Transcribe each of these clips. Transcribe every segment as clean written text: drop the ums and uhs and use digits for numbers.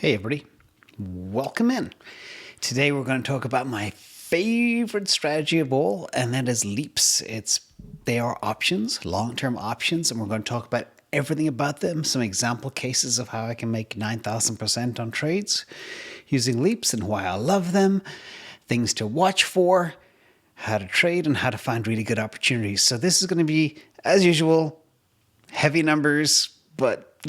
Hey everybody, welcome in. Today we're going to talk about my favorite strategy of all, and that is LEAPS. They are options, long-term options, and we're going to talk about everything about them, some example cases of how I can make 9,000% on trades using LEAPS and why I love them, things to watch for, how to trade, and how to find really good opportunities. So this is going to be, as usual, heavy numbers, but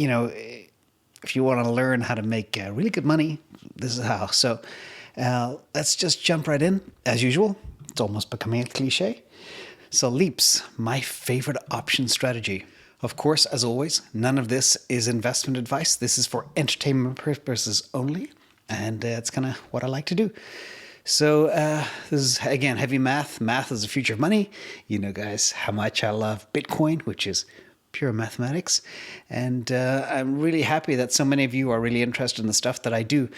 if you want to learn how to make really good money, this is how. So let's just jump right in. As usual, it's almost becoming a cliche. So LEAPS, my favorite option strategy. Of course, as always, none of this is investment advice. This is for entertainment purposes only. And it's kind of what I like to do. So this is, again, heavy math. Math is the future of money. You know, guys, how much I love Bitcoin, which is pure mathematics. And I'm really happy that so many of you are really interested in the stuff that I do.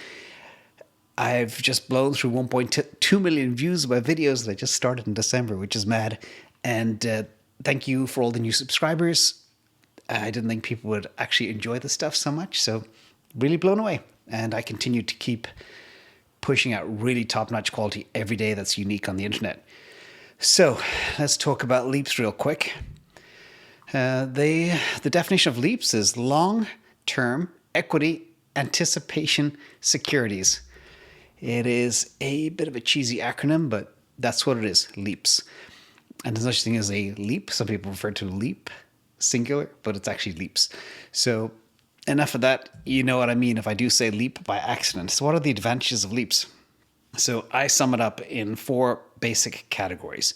I've just blown through 1.2 million views of my videos that I just started in December, which is mad. And thank you for all the new subscribers. I didn't think people would actually enjoy the stuff so much. So really blown away. And I continue to keep pushing out really top-notch quality every day that's unique on the internet. So let's talk about LEAPS real quick. The definition of LEAPS is long-term equity anticipation securities. It is a bit of a cheesy acronym, but that's what it is, LEAPS. And there's no such thing as a leap. Some people refer to leap, singular, but it's actually LEAPS. So enough of that. You know what I mean if I do say leap by accident. So what are the advantages of LEAPS? So I sum it up in 4 basic categories.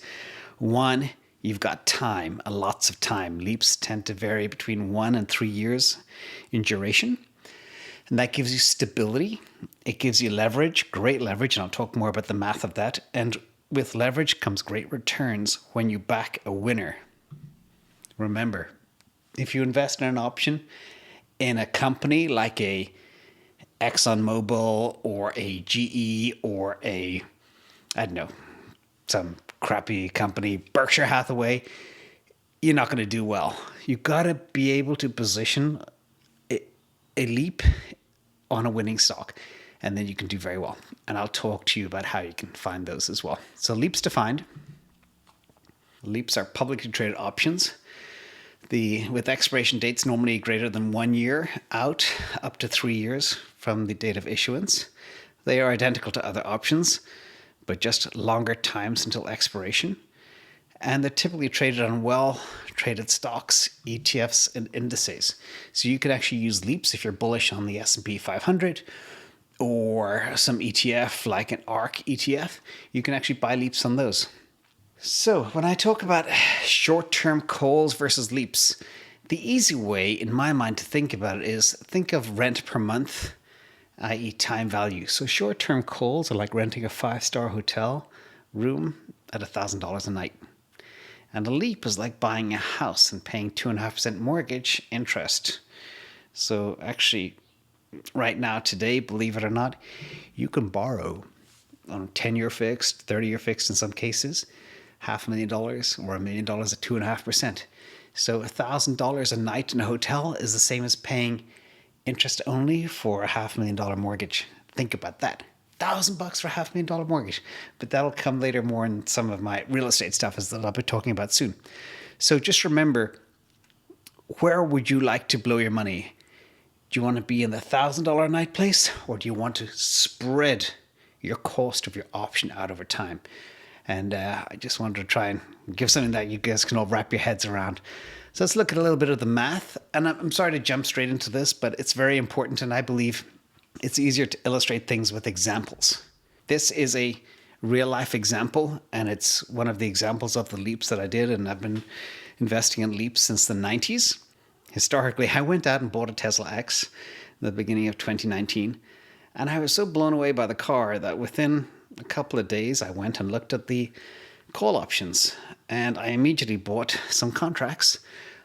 1, you've got time, lots of time. LEAPS tend to vary between 1 and 3 years in duration. And that gives you stability. It gives you leverage, great leverage, and I'll talk more about the math of that. And with leverage comes great returns when you back a winner. Remember, if you invest in an option in a company like a ExxonMobil or a GE or a, I don't know, some crappy company, Berkshire Hathaway, you're not going to do well. You've got to be able to position a leap on a winning stock, and then you can do very well. And I'll talk to you about how you can find those as well. So LEAPS defined. LEAPS are publicly traded options. With expiration dates normally greater than 1 year out, up to 3 years from the date of issuance. They are identical to other options, but just longer times until expiration. And they're typically traded on well-traded stocks, ETFs, and indices. So you could actually use LEAPS if you're bullish on the S&P 500 or some ETF like an ARK ETF. You can actually buy LEAPS on those. So when I talk about short-term calls versus LEAPS, the easy way in my mind to think about it is think of rent per month, i.e. time value. So short-term calls are like renting a 5-star hotel room at $1,000 a night. And a LEAP is like buying a house and paying 2.5% mortgage interest. So actually, right now, today, believe it or not, you can borrow on a 10-year fixed, 30-year fixed in some cases, $500,000 or $1 million at 2.5%. So $1,000 a night in a hotel is the same as paying interest only for a $500,000 mortgage. Think about that. $1,000 for a $500,000 mortgage. But that'll come later more in some of my real estate stuff as that I'll be talking about soon. So just remember, where would you like to blow your money? Do you want to be in the $1,000 a night place, or do you want to spread your cost of your option out over time? And I just wanted to try and give something that you guys can all wrap your heads around. So let's look at a little bit of the math. And I'm sorry to jump straight into this, but it's very important, and I believe it's easier to illustrate things with examples. This is a real-life example, and it's one of the examples of the LEAPS that I did, and I've been investing in LEAPS since the 90s. Historically, I went out and bought a Tesla X in the beginning of 2019, and I was so blown away by the car that within a couple of days, I went and looked at the call options, and I immediately bought some contracts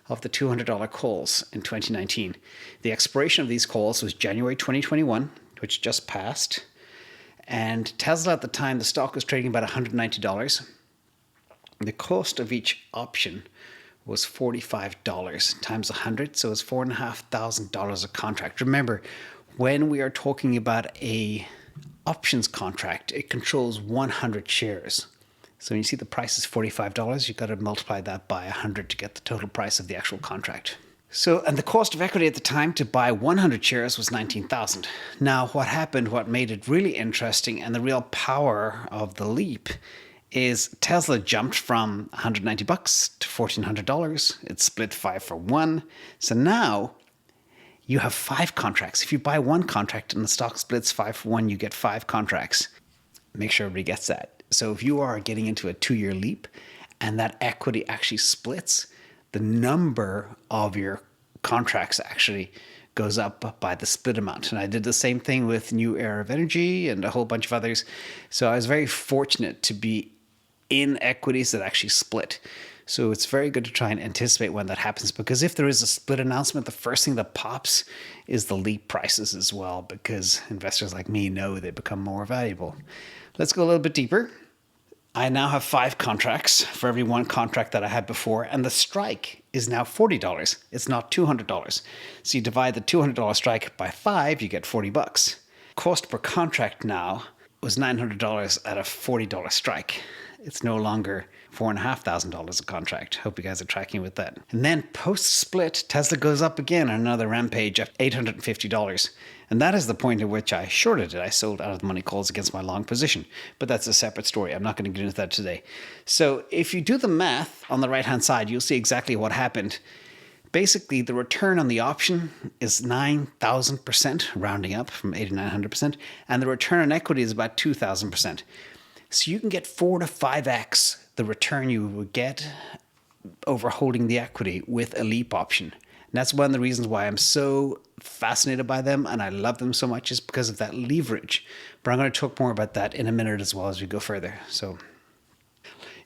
of the $200 calls in 2019. The expiration of these calls was January 2021, which just passed, and Tesla at the time, the stock was trading about $190. The cost of each option was $45 times 100, so it's $4,500 a contract. Remember, when we are talking about a options contract, it controls 100 shares. So when you see the price is $45, you've got to multiply that by 100 to get the total price of the actual contract. So, and the cost of equity at the time to buy 100 shares was 19,000. Now, what happened, what made it really interesting and the real power of the leap is Tesla jumped from $190 to $1,400. It split 5 for 1. So now you have 5 contracts. If you buy one contract and the stock splits 5 for 1, you get 5 contracts. Make sure everybody gets that. So if you are getting into a 2-year leap and that equity actually splits, the number of your contracts actually goes up by the split amount. And I did the same thing with New Era of Energy and a whole bunch of others. So I was very fortunate to be in equities that actually split. So it's very good to try and anticipate when that happens, because if there is a split announcement, the first thing that pops is the leap prices as well, because investors like me know they become more valuable. Let's go a little bit deeper. I now have 5 contracts for every one contract that I had before, and the strike is now $40. It's not $200. So you divide the $200 strike by 5, you get $40. Cost per contract now was $900 at a $40 strike. It's no longer $4,500 a contract. Hope you guys are tracking with that. And then post-split, Tesla goes up again on another rampage at $850. And that is the point at which I shorted it. I sold out of the money calls against my long position. But that's a separate story. I'm not going to get into that today. So if you do the math on the right-hand side, you'll see exactly what happened. Basically, the return on the option is 9,000%, rounding up from 8,900%. And the return on equity is about 2,000%. So you can get 4 to 5x the return you would get over holding the equity with a leap option. And that's one of the reasons why I'm so fascinated by them and I love them so much, is because of that leverage. But I'm going to talk more about that in a minute as well as we go further. So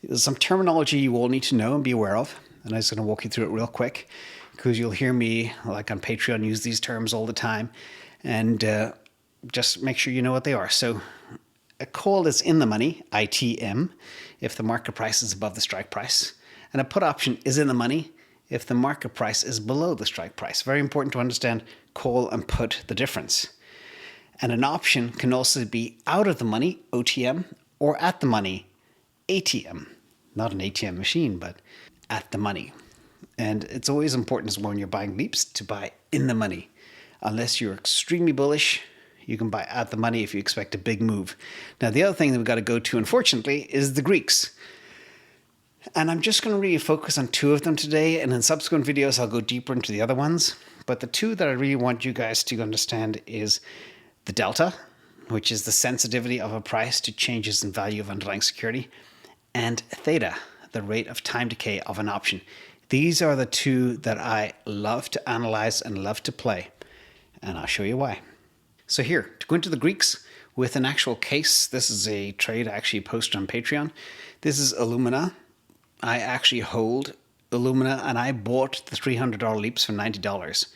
there's some terminology you all need to know and be aware of. And I'm just going to walk you through it real quick, because you'll hear me, like on Patreon, use these terms all the time. And just make sure you know what they are. So a call is in the money, ITM, if the market price is above the strike price. And a put option is in the money if the market price is below the strike price. Very important to understand call and put, the difference. And an option can also be out of the money, OTM, or at the money, ATM. Not an ATM machine, but at the money. And it's always important as well when you're buying leaps to buy in the money. Unless you're extremely bullish, you can buy at the money if you expect a big move. Now, the other thing that we've got to go to, unfortunately, is the Greeks. And I'm just going to really focus on 2 of them today, and in subsequent videos, I'll go deeper into the other ones. But the 2 that I really want you guys to understand is the delta, which is the sensitivity of a price to changes in value of underlying security, and theta, the rate of time decay of an option. These are the 2 that I love to analyze and love to play, and I'll show you why. So here, to go into the Greeks with an actual case, this is a trade I actually posted on Patreon. This is Illumina. I actually hold Illumina, and I bought the $300 leaps for $90.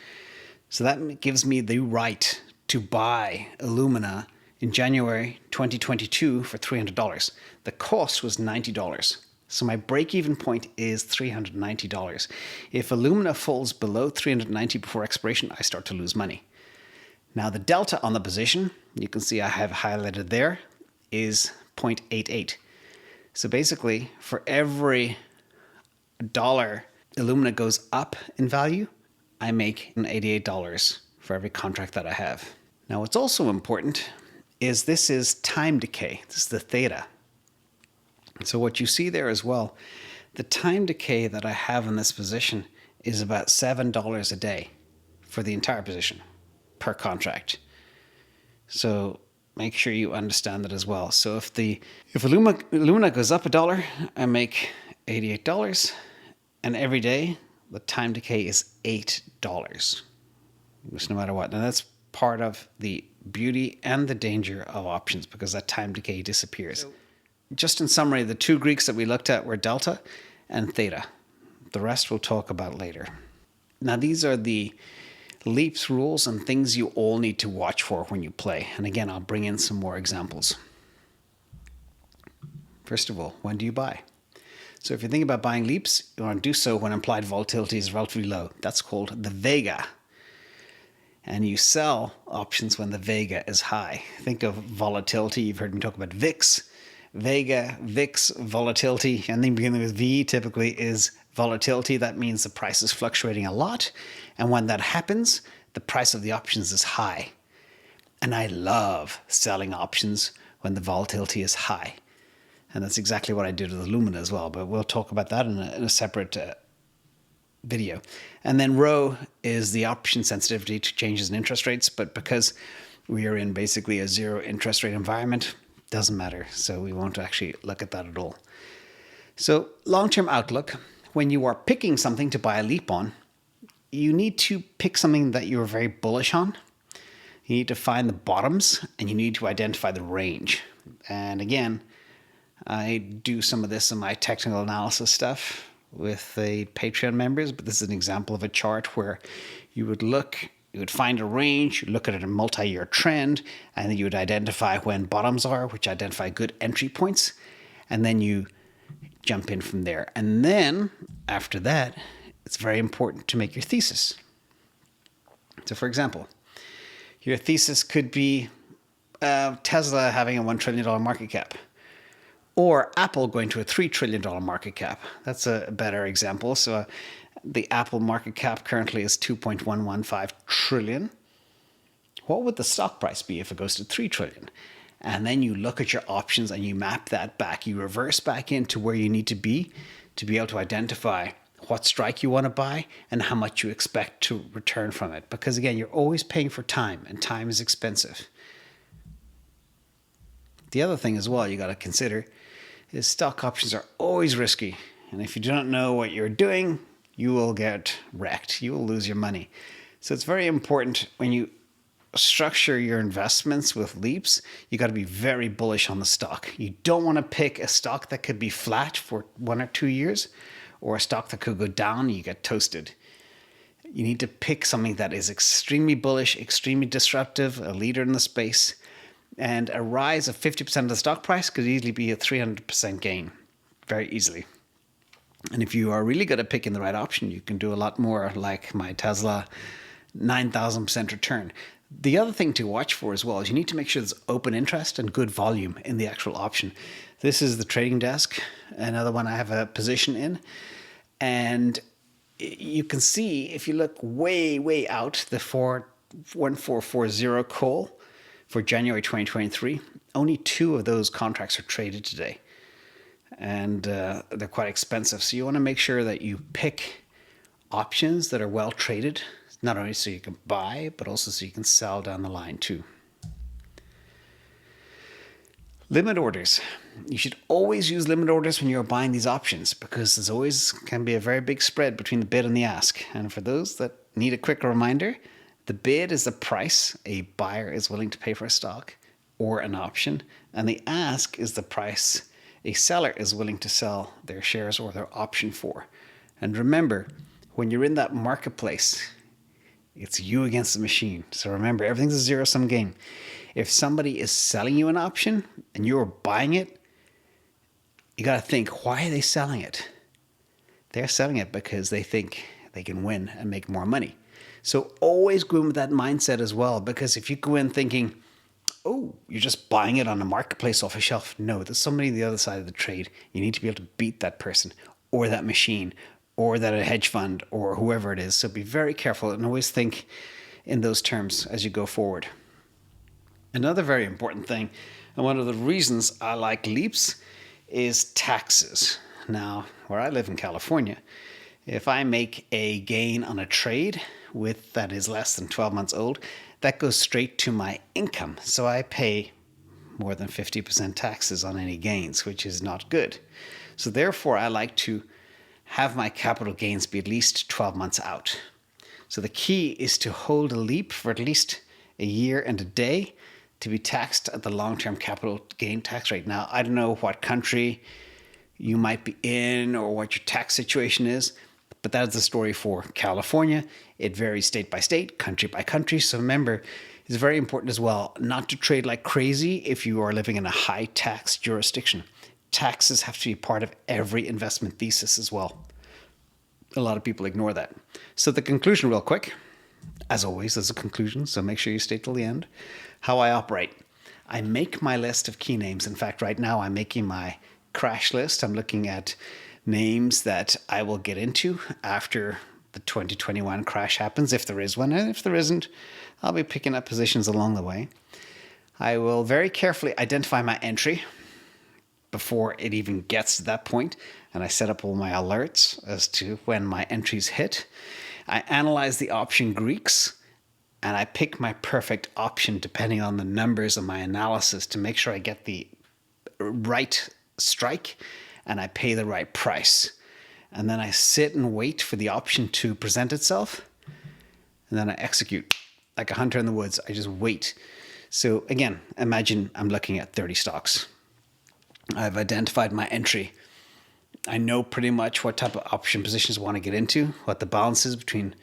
So that gives me the right to buy Illumina in January 2022 for $300. The cost was $90. So my break-even point is $390. If Illumina falls below $390 before expiration, I start to lose money. Now the delta on the position, you can see I have highlighted there, is 0.88. So basically, for every dollar Illumina goes up in value, I make $88 for every contract that I have. Now what's also important is this is time decay. This is the theta. So what you see there as well, the time decay that I have in this position is about $7 a day for the entire position per contract. So make sure you understand that as well. So if Illumina goes up $1, I make $88, and every day the time decay is $8. Just no matter what. Now that's part of the beauty and the danger of options, because that time decay disappears. So, just in summary, the 2 Greeks that we looked at were delta and theta. The rest we'll talk about later. Now these are the LEAPS rules and things you all need to watch for when you play. And again, I'll bring in some more examples. First of all, when do you buy? So if you think about buying LEAPS, you want to do so when implied volatility is relatively low. That's called the Vega. and you sell options when the Vega is high. Think of volatility. You've heard me talk about VIX. Vega, VIX, volatility, and then beginning with V typically is volatility. That means the price is fluctuating a lot. And when that happens, the price of the options is high. And I love selling options when the volatility is high. And that's exactly what I did with Illumina as well. But we'll talk about that in a separate video. And then Rho is the option sensitivity to changes in interest rates. But because we are in basically a zero interest rate environment, doesn't matter. So we won't actually look at that at all. So long-term outlook, when you are picking something to buy a leap on, you need to pick something that you're very bullish on. You need to find the bottoms and you need to identify the range. And again, I do some of this in my technical analysis stuff with the Patreon members, but this is an example of a chart where you would find a range, you look at it in a multi-year trend, and then you would identify when bottoms are, which identify good entry points, and then you jump in from there. And then after that, it's very important to make your thesis. So for example, your thesis could be Tesla having a $1 trillion market cap, or Apple going to a $3 trillion market cap. That's a better example. So the Apple market cap currently is 2.115 trillion. What would the stock price be if it goes to 3 trillion? And then you look at your options and you map that back. You reverse back into where you need to be able to identify what strike you want to buy and how much you expect to return from it. Because again, you're always paying for time, and time is expensive. The other thing as well you got to consider is stock options are always risky. And if you do not know what you're doing, you will get wrecked. You will lose your money. So it's very important when you structure your investments with LEAPS, you got to be very bullish on the stock. You don't want to pick a stock that could be flat for 1 or 2 years, or a stock that could go down and you get toasted. You need to pick something that is extremely bullish, extremely disruptive, a leader in the space, and a rise of 50% of the stock price could easily be a 300% gain, very easily. And if you are really good at picking the right option, you can do a lot more, like my Tesla 9,000% return. The other thing to watch for as well is you need to make sure there's open interest and good volume in the actual option. This is the trading desk, another one I have a position in. And you can see, if you look way, way out, the 1440 call for January 2023, only 2 of those contracts are traded today. And they're quite expensive. So you want to make sure that you pick options that are well traded, not only so you can buy, but also so you can sell down the line too. Limit orders. You should always use limit orders when you're buying these options, because there's always can be a very big spread between the bid and the ask. And for those that need a quick reminder, the bid is the price a buyer is willing to pay for a stock or an option, and the ask is the price a seller is willing to sell their shares or their option for. And remember, when you're in that marketplace, it's you against the machine. So remember, everything's a zero-sum game. If somebody is selling you an option and you're buying it, you got to think, why are they selling it? They're selling it because they think they can win and make more money. So always go in with that mindset as well, because if you go in thinking, oh, you're just buying it on the marketplace off a shelf. No, there's somebody on the other side of the trade. You need to be able to beat that person or that machine or that a hedge fund or whoever it is. So be very careful and always think in those terms as you go forward. Another very important thing, and one of the reasons I like LEAPS, is taxes. Now, where I live in California, if I make a gain on a trade that is less than 12 months old, that goes straight to my income. So I pay more than 50% taxes on any gains, which is not good. So therefore, I like to have my capital gains be at least 12 months out. So the key is to hold a LEAP for at least a year and a day to be taxed at the long-term capital gain tax rate. Now, I don't know what country you might be in or what your tax situation is, but that's the story for California. It varies state by state, country by country. So remember, it's very important as well not to trade like crazy if you are living in a high tax jurisdiction. Taxes have to be part of every investment thesis as well. A lot of people ignore that. So the conclusion real quick. as always, there's a conclusion, so make sure you stay till the end. How I operate. I make my list of key names. In fact, right now I'm making my crash list. I'm looking at names that I will get into after the 2021 crash happens, if there is one. And if there isn't, I'll be picking up positions along the way. I will very carefully identify my entry before it even gets to that point, and I set up all my alerts as to when my entries hit. I analyze the option Greeks, and I pick my perfect option depending on the numbers of my analysis to make sure I get the right strike and I pay the right price. And then I sit and wait for the option to present itself, and then I execute like a hunter in the woods. I just wait. So again, imagine I'm looking at 30 stocks. I've identified my entry. I know pretty much what type of option positions I want to get into, what the balance is between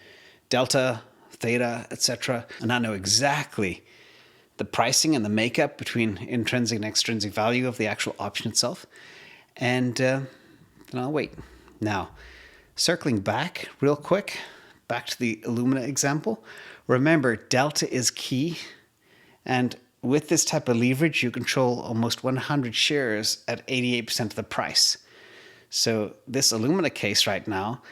delta, theta, etc. And I know exactly the pricing and the makeup between intrinsic and extrinsic value of the actual option itself. And then I'll wait. Now, circling back real quick, back to the Illumina example. Remember, delta is key. And with this type of leverage, you control almost 100 shares at 88% of the price. So this Illumina case right now,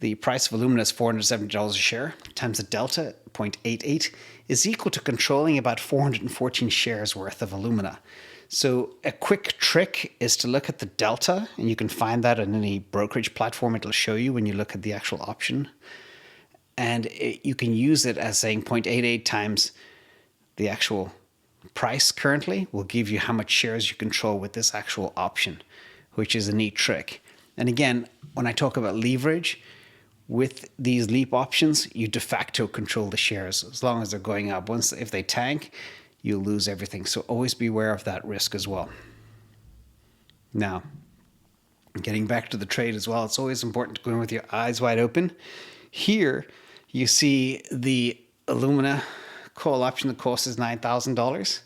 the price of Illumina is $470 a share times the delta, 0.88, is equal to controlling about 414 shares worth of Illumina. So a quick trick is to look at the delta, and you can find that on any brokerage platform. It'll show you when you look at the actual option. And you can use it as saying 0.88 times the actual price currently will give you how much shares you control with this actual option, which is a neat trick. And again, when I talk about leverage, with these LEAP options, you de facto control the shares as long as they're going up. If they tank, you'll lose everything. So always be aware of that risk as well. Now, getting back to the trade as well, it's always important to go in with your eyes wide open. Here, you see the Illumina call option. The cost is $9,000.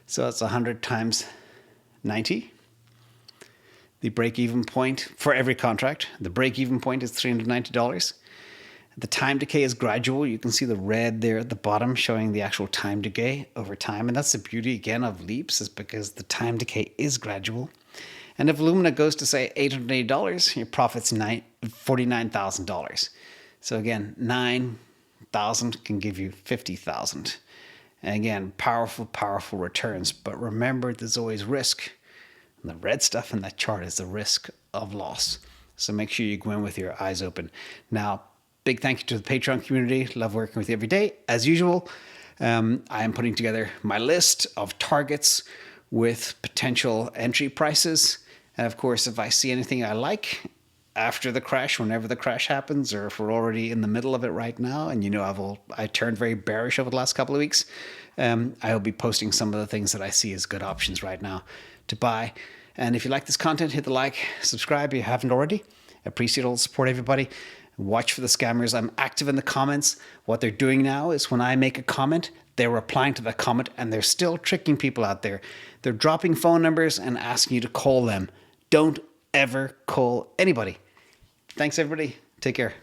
So that's 100 times 90. The break-even point for every contract, the break-even point is $390. The time decay is gradual. You can see the red there at the bottom showing the actual time decay over time. And that's the beauty, again, of LEAPS, is because the time decay is gradual. And if Illumina goes to, say, $880, your profit's $49,000. So again, $9,000 can give you $50,000. And again, powerful, powerful returns. But remember, there's always risk. And the red stuff in that chart is the risk of loss. So make sure you go in with your eyes open. Now, big thank you to the Patreon community. Love working with you every day. As usual, I am putting together my list of targets with potential entry prices. And of course, if I see anything I like after the crash, whenever the crash happens, or if we're already in the middle of it right now, and you know I turned very bearish over the last couple of weeks, I'll be posting some of the things that I see as good options right now to buy. And if you like this content, hit the like, subscribe if you haven't already. Appreciate all the support, everybody. Watch for the scammers. I'm active in the comments. What they're doing now is when I make a comment, they're replying to the comment, and they're still tricking people out there. They're dropping phone numbers and asking you to call them. Don't ever call anybody. Thanks, everybody. Take care.